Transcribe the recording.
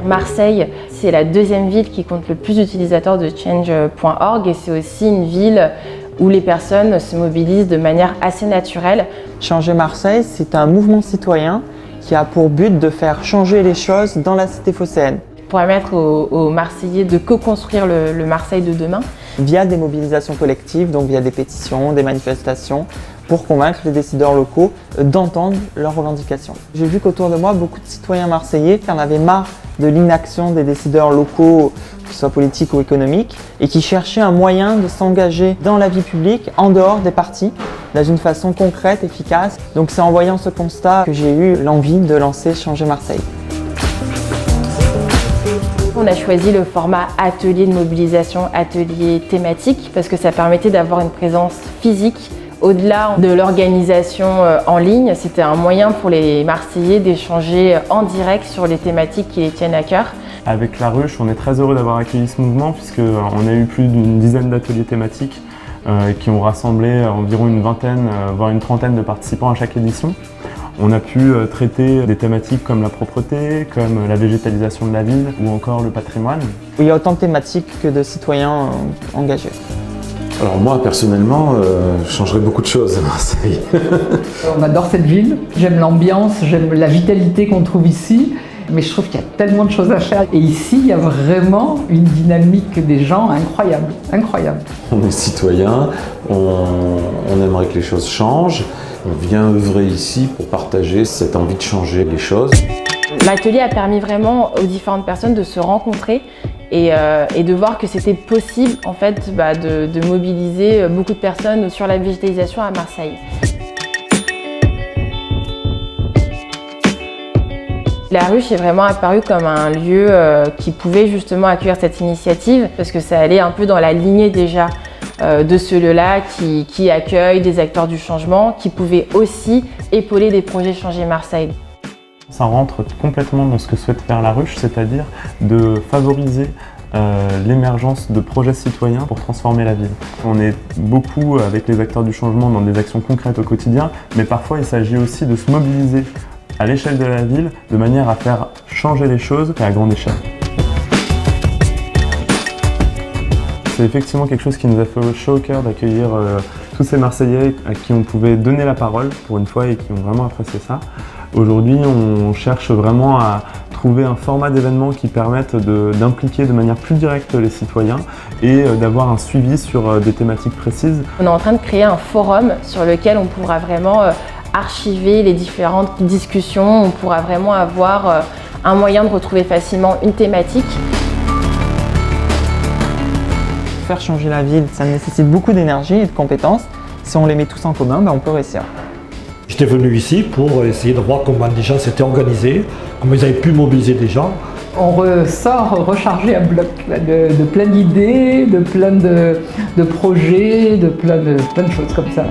Marseille, c'est la deuxième ville qui compte le plus d'utilisateurs de Change.org et c'est aussi une ville où les personnes se mobilisent de manière assez naturelle. Changer Marseille, c'est un mouvement citoyen qui a pour but de faire changer les choses dans la cité phocéenne. Pour permettre aux Marseillais de co-construire le Marseille de demain. Via des mobilisations collectives, donc via des pétitions, des manifestations, pour convaincre les décideurs locaux d'entendre leurs revendications. J'ai vu qu'autour de moi, beaucoup de citoyens marseillais en avaient marre de l'inaction des décideurs locaux, qu'ils soient politiques ou économiques, et qui cherchaient un moyen de s'engager dans la vie publique, en dehors des partis, dans une façon concrète, efficace. Donc c'est en voyant ce constat que j'ai eu l'envie de lancer Changer Marseille. On a choisi le format atelier de mobilisation, atelier thématique, parce que ça permettait d'avoir une présence physique. Au-delà de l'organisation en ligne, c'était un moyen pour les Marseillais d'échanger en direct sur les thématiques qui les tiennent à cœur. Avec La Ruche, on est très heureux d'avoir accueilli ce mouvement puisqu'on a eu plus d'une dizaine d'ateliers thématiques qui ont rassemblé environ une vingtaine, voire une trentaine de participants à chaque édition. On a pu traiter des thématiques comme la propreté, comme la végétalisation de la ville ou encore le patrimoine. Il y a autant de thématiques que de citoyens engagés. Alors moi, personnellement, je changerais beaucoup de choses à Marseille. On adore cette ville, j'aime l'ambiance, j'aime la vitalité qu'on trouve ici, mais je trouve qu'il y a tellement de choses à faire. Et ici, il y a vraiment une dynamique des gens incroyable, incroyable. On est citoyen, on aimerait que les choses changent. On vient œuvrer ici pour partager cette envie de changer les choses. L'atelier a permis vraiment aux différentes personnes de se rencontrer et de voir que c'était possible en fait, de mobiliser beaucoup de personnes sur la végétalisation à Marseille. La Ruche est vraiment apparue comme un lieu qui pouvait justement accueillir cette initiative parce que ça allait un peu dans la lignée déjà de ce lieu-là qui accueille des acteurs du changement, qui pouvaient aussi épauler des projets Changer Marseille. Ça rentre complètement dans ce que souhaite faire La Ruche, c'est-à-dire de favoriser l'émergence de projets citoyens pour transformer la ville. On est beaucoup avec les acteurs du changement dans des actions concrètes au quotidien, mais parfois il s'agit aussi de se mobiliser à l'échelle de la ville de manière à faire changer les choses à grande échelle. C'est effectivement quelque chose qui nous a fait chaud au cœur d'accueillir tous ces Marseillais à qui on pouvait donner la parole pour une fois et qui ont vraiment apprécié ça. Aujourd'hui, on cherche vraiment à trouver un format d'événement qui permette d'impliquer de manière plus directe les citoyens et d'avoir un suivi sur des thématiques précises. On est en train de créer un forum sur lequel on pourra vraiment archiver les différentes discussions, on pourra vraiment avoir un moyen de retrouver facilement une thématique. Faire changer la ville, ça nécessite beaucoup d'énergie et de compétences. Si on les met tous en commun, on peut réussir. J'étais venu ici pour essayer de voir comment les gens s'étaient organisés, comment ils avaient pu mobiliser des gens. On ressort rechargé à bloc de plein d'idées, de plein de projets, de plein de choses comme ça.